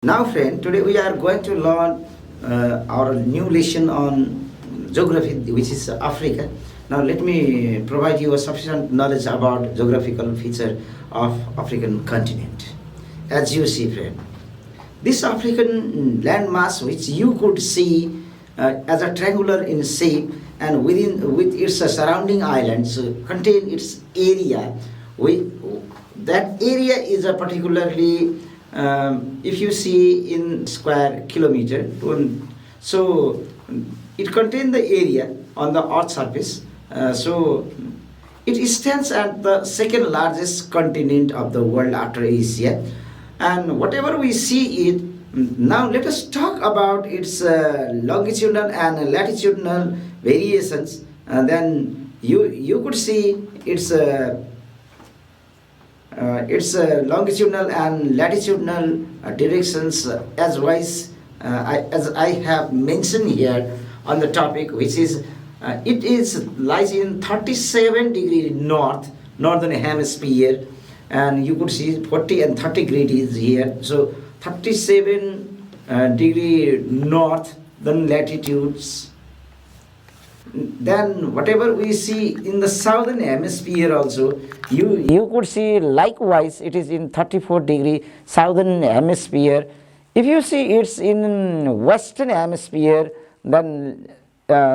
Now friend, today we are going to learn our new lesson on geography, which is Africa. Now let me provide you a sufficient knowledge about geographical feature of African continent. As you see friend, this African landmass which you could see as a triangular in shape and with its surrounding islands contain its area. That area is a particularly if you see in square kilometer, so it contains the area on the earth surface. So it stands at the second largest continent of the world after Asia, and whatever we see it. Now let us talk about its longitudinal and latitudinal variations. Then you could see its longitudinal and latitudinal directions as I have mentioned here on the topic, which is it is lies in 37 degree northern hemisphere, and you could see 40 and 30 degrees here. So 37 degree north, then latitudes. Then whatever we see in the southern hemisphere also, you could see likewise it is in 34 degree southern hemisphere. If you see it's in western hemisphere, then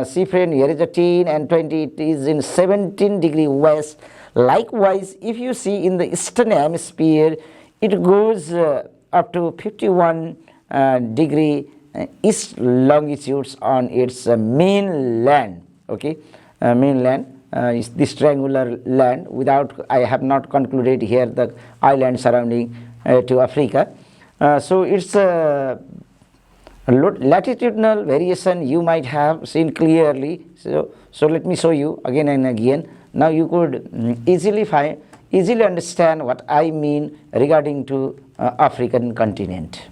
see friend, here is a 10 and 20, it is in 17 degree west. Likewise, if you see in the eastern hemisphere, it goes up to 51 degree east longitudes on its mainland. Okay, mainland is this triangular land. Without, I have not concluded here the island surrounding to Africa. So it's latitudinal variation you might have seen clearly. So let me show you again and again. Now you could easily understand what I mean regarding to African continent.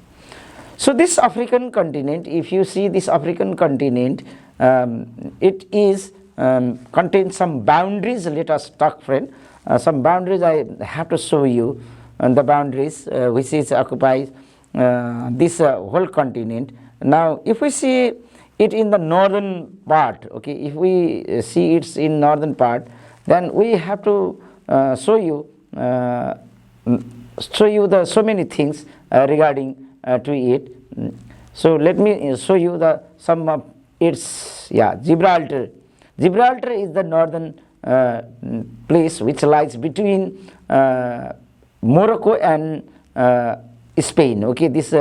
So this African continent, if you see this African continent, it is contains some boundaries. Let us talk, friend. Some boundaries I have to show you, the boundaries which is occupies this whole continent. Now, if we see it in the northern part, okay, if we see it's in northern part, then we have to show you the so many things regarding to it. So let me show you the some of its Gibraltar. Gibraltar is the northern place which lies between Morocco and Spain. Okay, this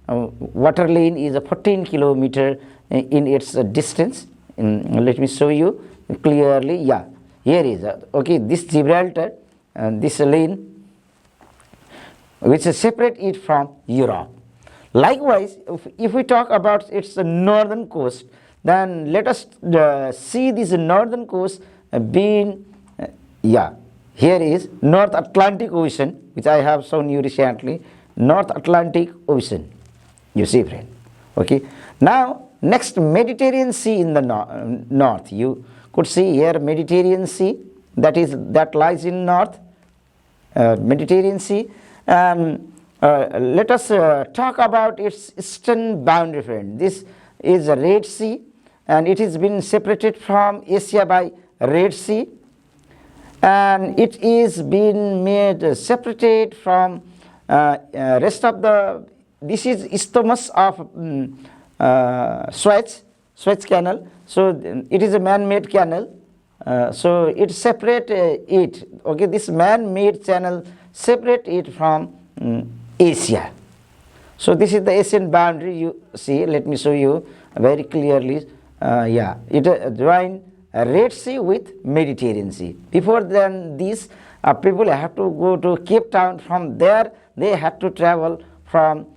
water lane is a 14 kilometer in its distance. Let me show you clearly. Yeah, here is okay, this Gibraltar and this lane which separate it from Europe. Likewise, if we talk about its northern coast, then let us see this northern coast being, here is North Atlantic Ocean, which I have shown you recently, North Atlantic Ocean, you see friend. Okay, now next, Mediterranean Sea in the north. You could see here Mediterranean Sea, that lies in north, Mediterranean Sea. Let us talk about its eastern boundary, friend. This is a Red Sea, and it has been separated from Asia by Red Sea, and it is been made separated from rest of the. This is isthmus of Suez Canal. So it is a man-made canal. So it separate it. Okay, this man-made channel separate it from Asia. So this is the Asian boundary. You see, let me show you very clearly. It join Red Sea with Mediterranean Sea. Before then, these people have to go to Cape Town. From there, they had to travel from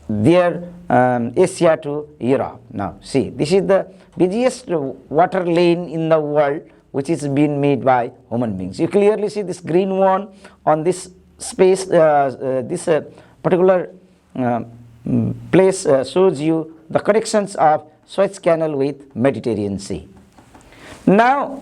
their Asia to Europe. Now, see, this is the busiest water lane in the world, which is being made by human beings. You clearly see this green one on this space. This particular place shows you the connections of Suez Canal with Mediterranean Sea. Now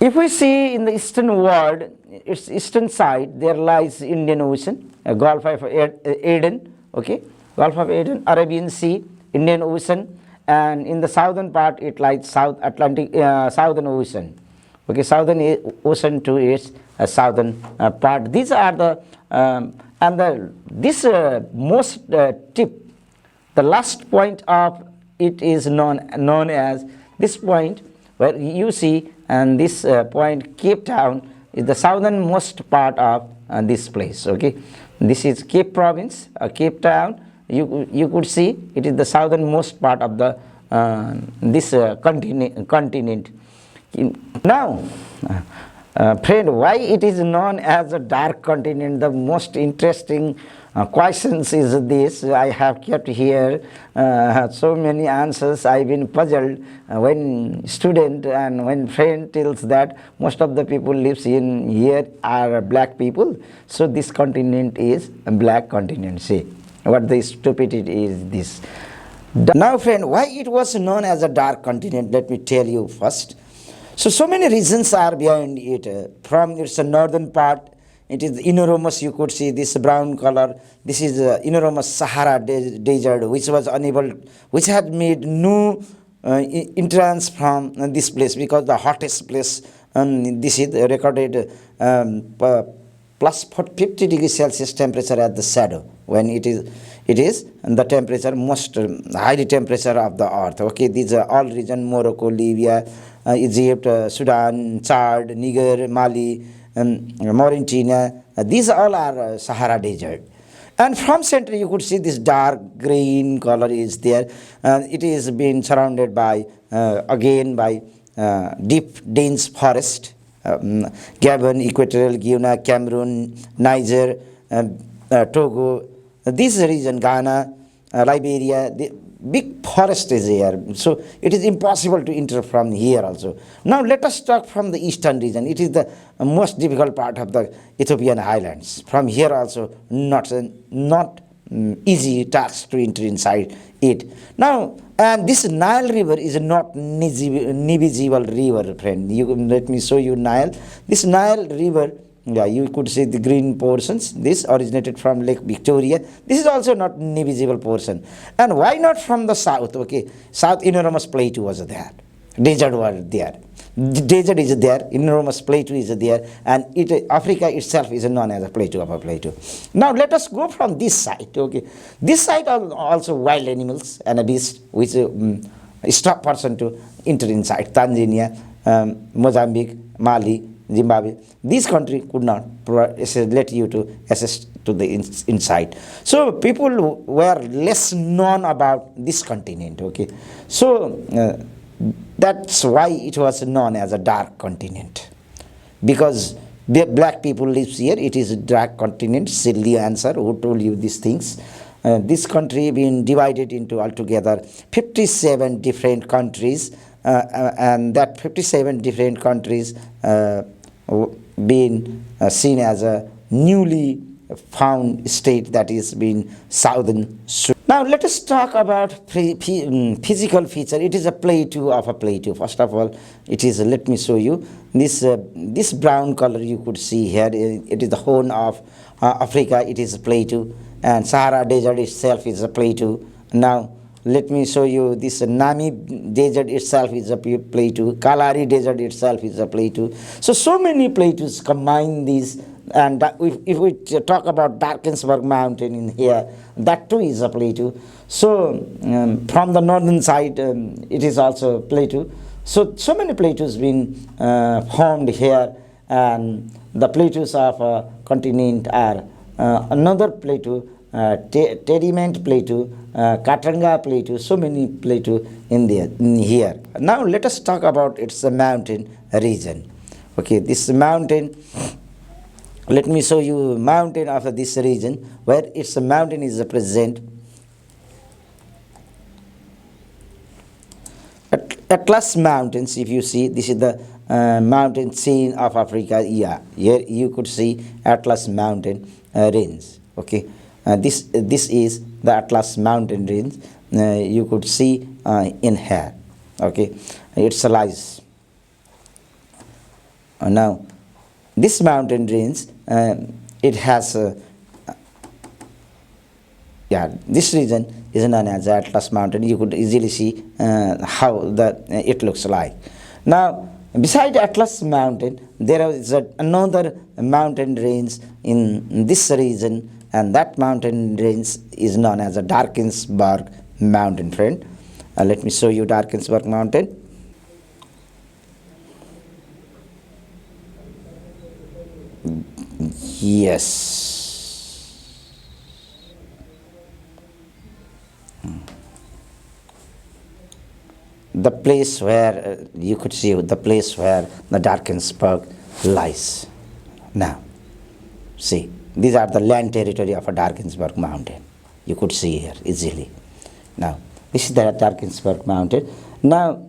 If we see in the eastern world, its eastern side, there lies Indian Ocean, Gulf of Aden, okay, Gulf of Aden, Arabian Sea, Indian Ocean, and in the southern part it lies South Atlantic, Southern Ocean, okay, Southern Ocean to its southern part. These are the and this most tip, the last point of it is known as this point where you see, and this point Cape Town is the southernmost part of this place, okay. This is Cape Province, Cape Town. You could see it is the southernmost part of the this continent. Now, friend, why it is known as a dark continent? The most interesting questions is this. I have kept here so many answers. I've been puzzled when student and when friend tells that most of the people lives in here are black people. So this continent is a black continent. See what the stupidity is this. Now friend, why it was known as a dark continent? Let me tell you first. So many reasons are behind it. From its northern part, it is enormous. You could see this brown color. This is enormous Sahara desert, which was unable, which had made no entrance from this place, because the hottest place. This is recorded plus 50 degrees Celsius temperature at the shadow when it is the temperature most highly temperature of the earth. Okay, these are all region: Morocco, Libya, Egypt, Sudan, Chad, Niger, Mali, Mauritania. These all are Sahara desert. And from center you could see this dark green color is there. It is being surrounded by again by deep dense forest. Gabon, Equatorial Guinea, Cameroon, Niger, Togo, this region, Ghana, Liberia, the big forest is here. So it is impossible to enter from here also. Now let us talk from the eastern region. It is the most difficult part of the Ethiopian highlands. From here also not easy task to enter inside it. Now, and this Nile river is not navigable river, friend. Let me show you Nile. This Nile river, yeah, you could see the green portions. This originated from Lake Victoria. This is also not navigable portion. And why not from the south? Okay, south enormous plateau was there. Desert was there. The desert is there, enormous plateau is there, and Africa itself is known as a plateau of a plateau. Now let us go from this side. Okay, this side are also wild animals and a beast which stop person to enter inside. Tanzania, Mozambique, Mali, Zimbabwe. This country could not let you to access to the inside. So people were less known about this continent. Okay, so. That's why it was known as a dark continent, because black people live here. It is a dark continent. Silly answer. Who told you these things? This country being divided into altogether 57 different countries, and that 57 different countries being seen as a newly found state, that is being southern Sudan. Now let us talk about physical feature. It is a plateau of a plateau. First of all, it is, let me show you this this brown color you could see here. It is the horn of Africa. It is a plateau, and Sahara desert itself is a plateau. Now let me show you this Namib desert itself is a plateau. Kalahari desert itself is a plateau. So many plateaus combine these. And if we talk about Drakensberg mountain in here, that too is a plateau. So from the northern side, it is also a plateau. So many plateaus been formed here, and the plateaus of a continent are another plateau, Tediment plateau, Katanga plateau. So many plateau in here. Now let us talk about its mountain region. Okay, this mountain. Let me show you mountain of this region, where its mountain is present. Atlas Mountains, if you see, this is the mountain chain of Africa. Yeah, here you could see Atlas Mountain range. Okay, this is the Atlas Mountain range. You could see in here. Okay, it lies Now this mountain range, it has this region is known as Atlas Mountain. You could easily see how it looks like. Now, beside Atlas Mountain, there is another mountain range in this region, and that mountain range is known as the Drakensberg Mountain, friend. Let me show you Drakensberg Mountain. Yes. The place where you could see the place where the Drakensberg lies. Now, see, these are the land territory of a Drakensberg Mountain. You could see here easily. Now, this is the Drakensberg Mountain. Now,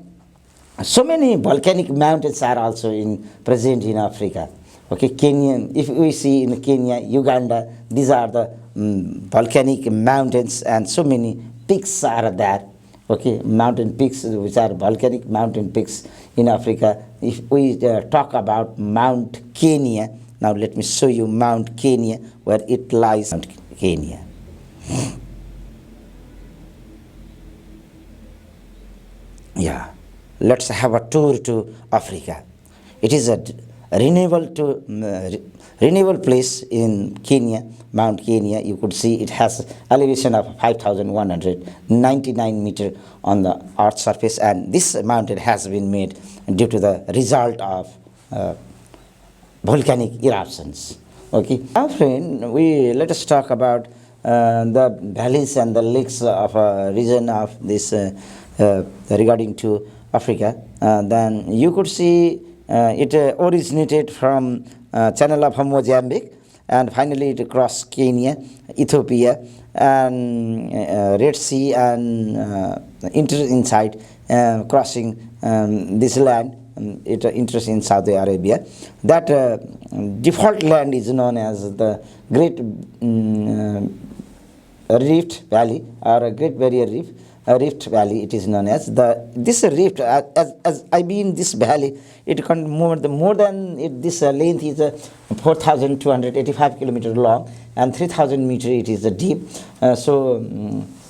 so many volcanic mountains are also present in Africa. Okay, Kenya, if we see in Kenya, Uganda, these are the volcanic mountains, and so many peaks are there. Okay, mountain peaks, which are volcanic mountain peaks in Africa. If we talk about Mount Kenya, now let me show you Mount Kenya, where it lies. Mount Kenya. Yeah, let's have a tour to Africa. It is a renewable place in Kenya, Mount Kenya. You could see it has elevation of 5,199 meter on the earth's surface, and this mountain has been made due to the result of volcanic eruptions. Okay, now friend, let us talk about the valleys and the lakes of a region of this regarding to Africa. Then you could see it originated from Channel of Mozambique, and finally it crossed Kenya, Ethiopia, and Red Sea, and inside crossing this land. It enters in Saudi Arabia. That default land is known as the Great Rift Valley, or a Great Barrier Reef. Rift Valley, it is known as this rift. As I mean, this valley, it can more than this length is 4,285 kilometers long, and 3,000 meters it is deep.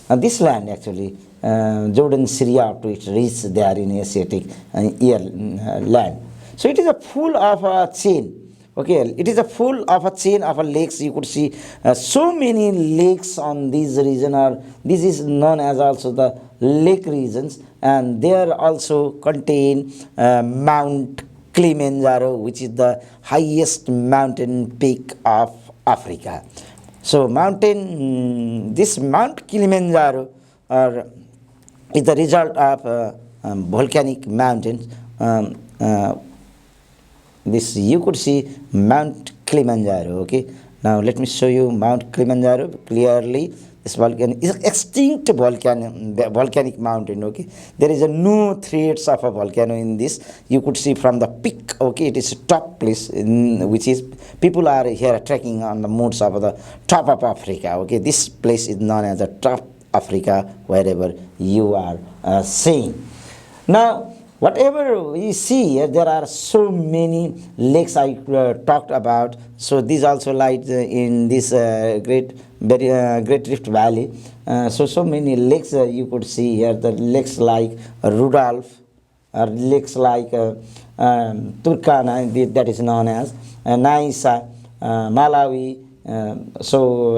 This land actually, Jordan, Syria, up to its reach there in Asiatic land. So it is a full of a chain. Okay, it is a full of a chain of lakes. You could see so many lakes on this region, or this is known as also the lake regions, and there also contain Mount Kilimanjaro, which is the highest mountain peak of Africa. So this Mount Kilimanjaro is the result of volcanic mountains. This you could see Mount Kilimanjaro. Okay, now let me show you Mount Kilimanjaro clearly. This volcano is extinct volcanic mountain. Okay, there is no threats of a volcano in this. You could see from the peak. Okay, it is a top place which is people are here trekking on the mountains of the top of Africa. Okay, this place is known as the top Africa, wherever you are seeing. Now, whatever we see here, there are so many lakes I talked about. So these also lie in this Great Rift Valley. So many lakes you could see here. The lakes like Rudolph, or lakes like Turkana, that is known as Naisa, Malawi,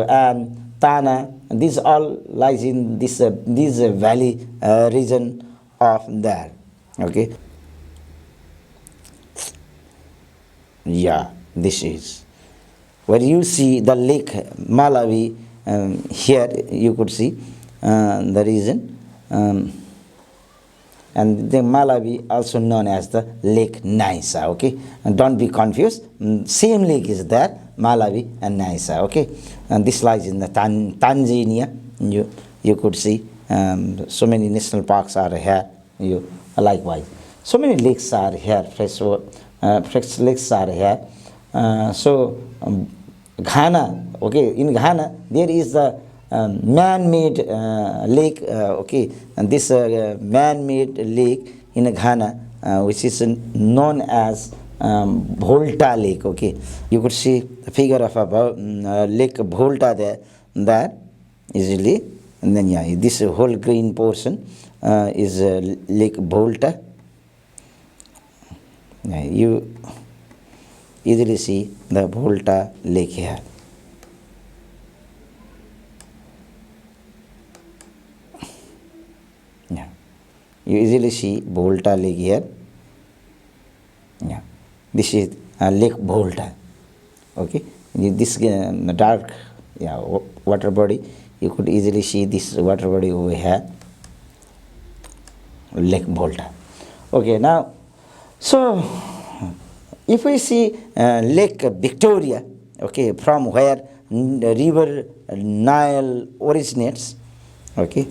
and Tana. These all lies in this valley region of there. Okay, yeah, this is where you see the lake Malawi. Here you could see the region, and the Malawi also known as the Lake Nyasa. Okay, and don't be confused, same lake is there, Malawi and Nyasa. Okay, and this lies in the Tanzania. You could see so many national parks are here. Likewise, so many lakes are here, fresh lakes are here. Ghana, okay, in Ghana there is a man-made lake, okay, and this man-made lake in Ghana, which is known as Volta Lake. Okay, you could see the figure of a Lake Volta there easily, and then yeah, this whole green portion is Lake Volta. Yeah, you easily see the Volta Lake here. Yeah, you easily see Volta Lake here. Yeah, this is Lake Volta. Okay, this dark water body, you could easily see this water body over here, Lake Volta. Okay, now so if we see Lake Victoria, okay, from where river Nile originates, okay,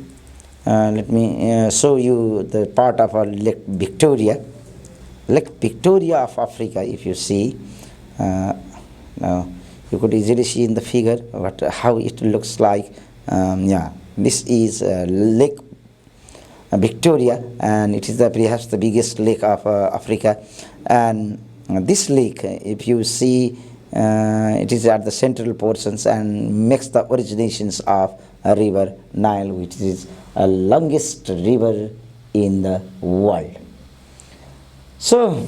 let me show you the part of Lake Victoria. Lake Victoria of Africa, if you see, now you could easily see in the figure how it looks like. Yeah, this is Lake Victoria, and it is perhaps the biggest lake of Africa. And this lake, if you see, it is at the central portions and makes the originations of a river Nile, which is the longest river in the world. So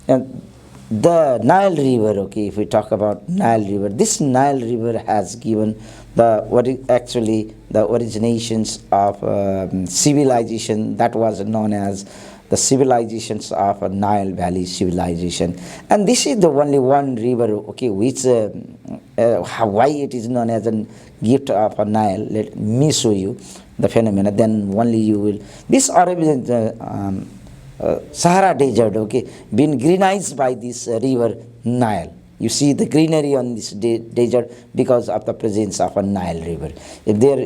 the Nile River, okay, if we talk about Nile River, this Nile River has given the originations of civilization that was known as the civilizations of Nile Valley civilization. And this is the only one river, okay, which why it is known as a gift of a Nile. Let me show you the phenomena, then only you will. This Arabian Sahara Desert, okay, been greenized by this river Nile. You see the greenery on this desert because of the presence of a Nile River. If there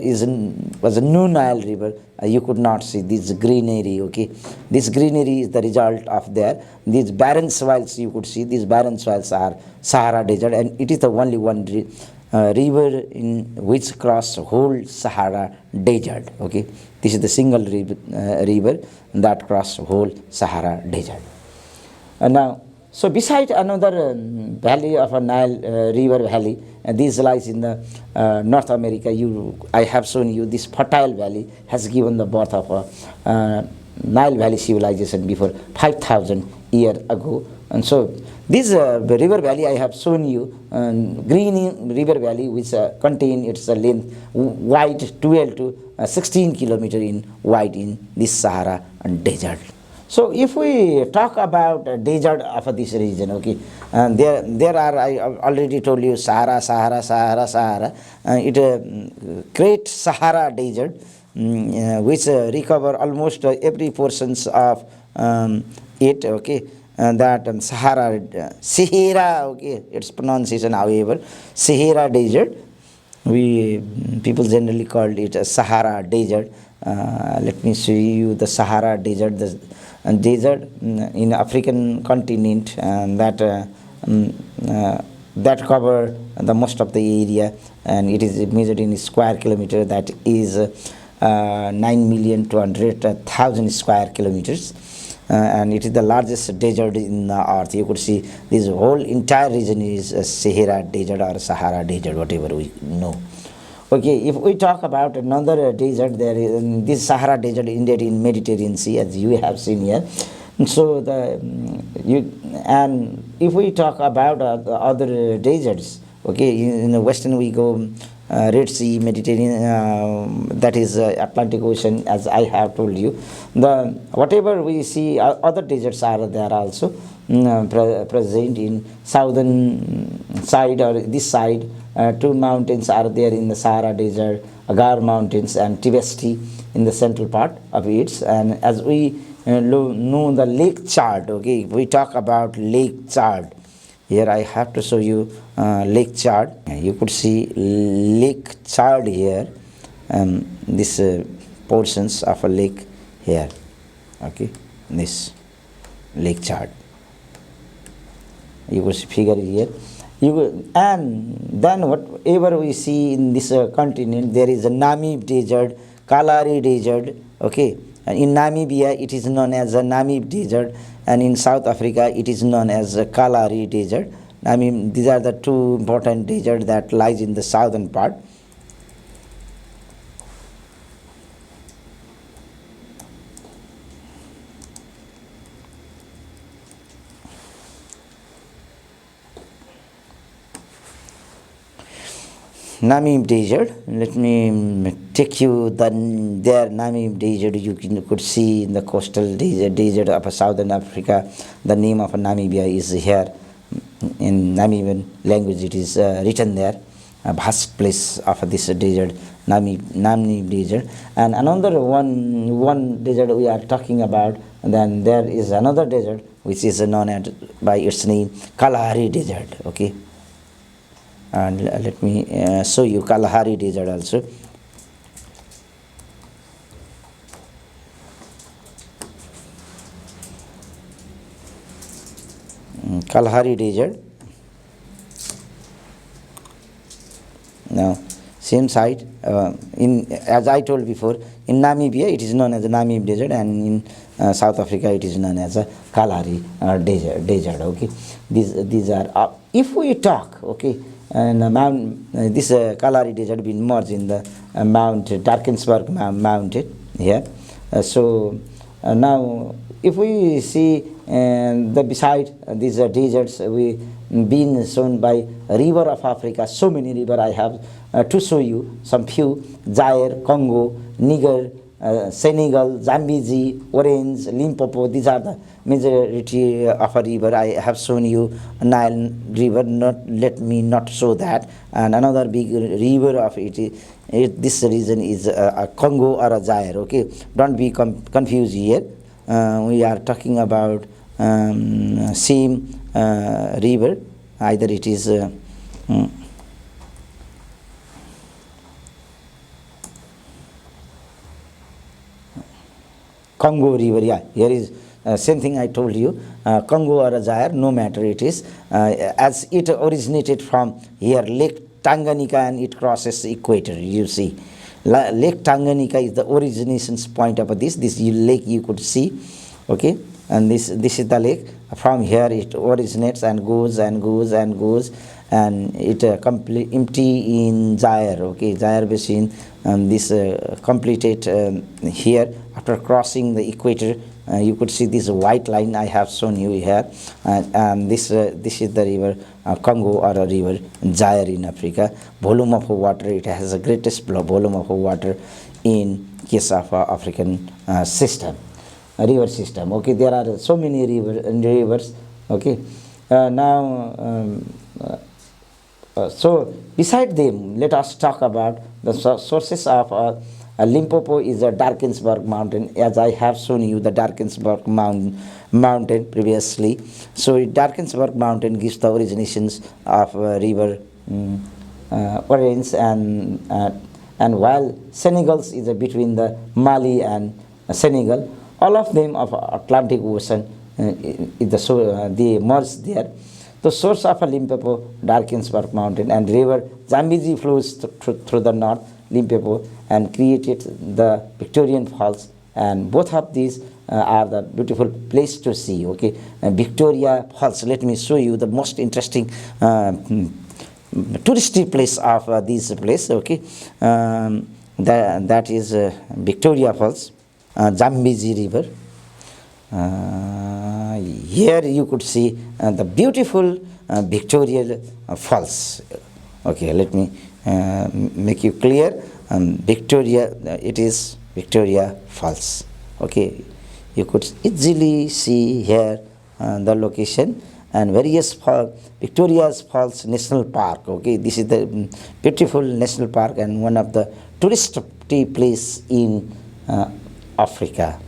was a new Nile River, you could not see this greenery, okay. This greenery is the result of there. These barren soils, you could see, these barren soils are Sahara Desert, and it is the only one river in which cross whole Sahara Desert, okay. This is the single river that cross whole Sahara Desert. Now, so beside another valley of a Nile river valley, this lies in the North America. I have shown you this fertile valley has given the birth of a Nile Valley civilization before 5,000 years ago. And so this river valley I have shown you, green river valley, which contain its length wide 12 to 16 kilometers in wide in this Sahara desert. So if we talk about desert of this region, okay, there are, I already told you, Sahara. It great Sahara desert, which recover almost every portions of it, okay. That Sahara, okay, its pronunciation, however, Sahara desert. People generally called it a Sahara desert. Let me show you the Sahara desert. The desert in African continent that cover the most of the area, and it is measured in square kilometer. That is 9,200,000 square kilometers. And it is the largest desert in the earth. You could see this whole entire region is a Sahara desert or Sahara desert, whatever we know. Okay, if we talk about another desert, there is this Sahara desert indeed in Mediterranean Sea, as you have seen here. And so and if we talk about the other deserts, okay, in the western we go Red Sea, Mediterranean, that is Atlantic Ocean, as I have told you. Whatever we see, other deserts are there also present in southern side or this side. Two mountains are there in the Sahara Desert, Agar Mountains and Tibesti in the central part of it. And as we know the Lake Chad, okay, if we talk about Lake Chad, here I have to show you Lake Chad. You could see Lake Chad here, this portions of a lake here, okay, this Lake Chad. You could see figure here. And then whatever we see in this continent, there is a Namib Desert, Kalahari Desert, okay, In Namibia, it is known as the Namib Desert, and in South Africa, it is known as the Kalahari Desert. I mean, these are the two important deserts that lies in the southern part. Namib Desert. Let me take you there. Namib Desert. Could see in the coastal desert of southern Africa. The name of Namibia is here in Namibian language. It is written there. A vast place of this desert, Namib Desert. And another one desert we are talking about. Then there is another desert which is known as by its name Kalahari Desert. Okay. And let me show you Kalahari Desert also. Kalahari Desert. Now, same site. As I told before, in Namibia it is known as the Namib Desert, and in South Africa it is known as a Kalahari Desert. Okay, these are. If we talk, okay. And this Kalahari Desert been merged in the Mount Drakensberg Mountain here. Now, if we see the beside these deserts, we been shown by river of Africa. So many river I have to show you some few: Zaire, Congo, Niger, Senegal, Zambezi, Orange, Limpopo. These are the majority of a river. I have shown you Nile river. Let me not show that. And another big river of this region is a Congo or a Zaire. Okay, don't be confused here. We are talking about same river. Either it is Congo river. Yeah, here is same thing I told you. Congo or Zaire, no matter it is, as it originated from here, Lake Tanganyika, and it crosses the equator. You see, Lake Tanganyika is the origination point of this lake. You could see, okay, and this is the lake. From here it originates and goes and goes and goes, and it complete empty in Zaire. Okay, Zaire basin. This completed here after crossing the equator. You could see this white line I have shown you here, and this is the river Congo, or a river Zaire in Africa. Volume of water, it has the greatest volume of water in case of African system, river system. Okay, there are so many rivers. Okay, so beside them, let us talk about the sources of Limpopo. Is a Drakensberg mountain, as I have shown you the Drakensberg mountain previously. So Drakensberg mountain gives the originations of river Orange, and while Senegal is between the Mali and Senegal, all of them of Atlantic Ocean, they merge there. The source of a Limpopo, Drakensberg mountain, and river Zambezi flows through the north Limpopo and created the Victorian Falls, and both of these are the beautiful place to see. Okay, Victoria Falls. Let me show you the most interesting touristy place of this place. Okay, that is Victoria Falls, Zambezi River. Here you could see the beautiful Victoria Falls. Okay, let me make you clear. Victoria, it is Victoria Falls. Okay, you could easily see here the location and various Victoria's Falls National Park. Okay, this is the beautiful national park and one of the touristy place in Africa.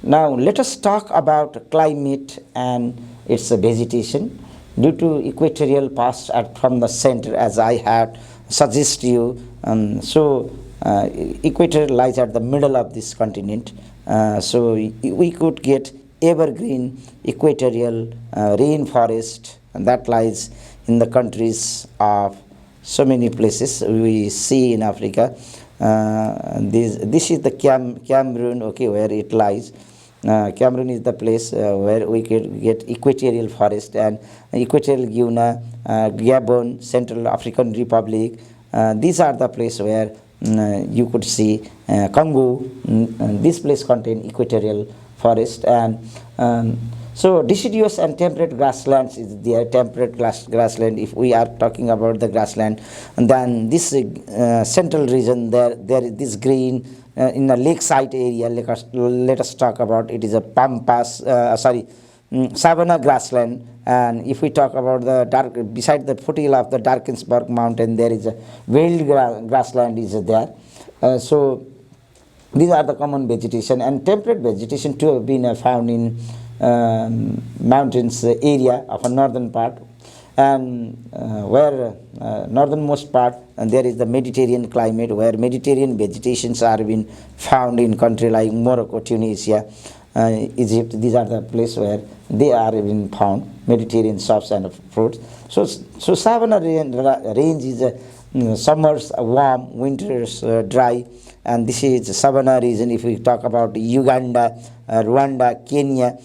Now let us talk about climate and its vegetation. Due to equatorial pass from the center, as I had suggested you, equator lies at the middle of this continent, so we could get evergreen equatorial rainforest, and that lies in the countries of so many places we see in Africa. This is the Cameroon, okay, where it lies. Cameroon is the place where we could get equatorial forest, and Equatorial Guinea, Gabon, Central African Republic. These are the place where you could see Congo. This place contain equatorial forest, and so deciduous and temperate grasslands is there. Temperate grassland. If we are talking about the grassland, and then this central region, there is this green in the lakeside area. Let us talk about it. Is a pampas. Savanna grassland. And if we talk about the beside the foothill of the Drakensberg mountain, there is a wild grassland is there. So these are the common vegetation, and temperate vegetation too have been found in mountains area of a northern part, and where northernmost part, and there is the Mediterranean climate, where Mediterranean vegetations are being found in country like Morocco, Tunisia, Egypt. These are the place where they are being found, Mediterranean shrubs and fruits. So savanna range is summers warm, winters dry, and this is savanna region. If we talk about Uganda, Rwanda, Kenya,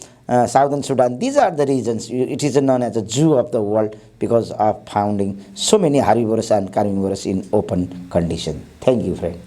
Southern Sudan, these are the regions. It is known as the zoo of the world because of finding so many herbivorous and carnivorous in open condition. Thank you, friend.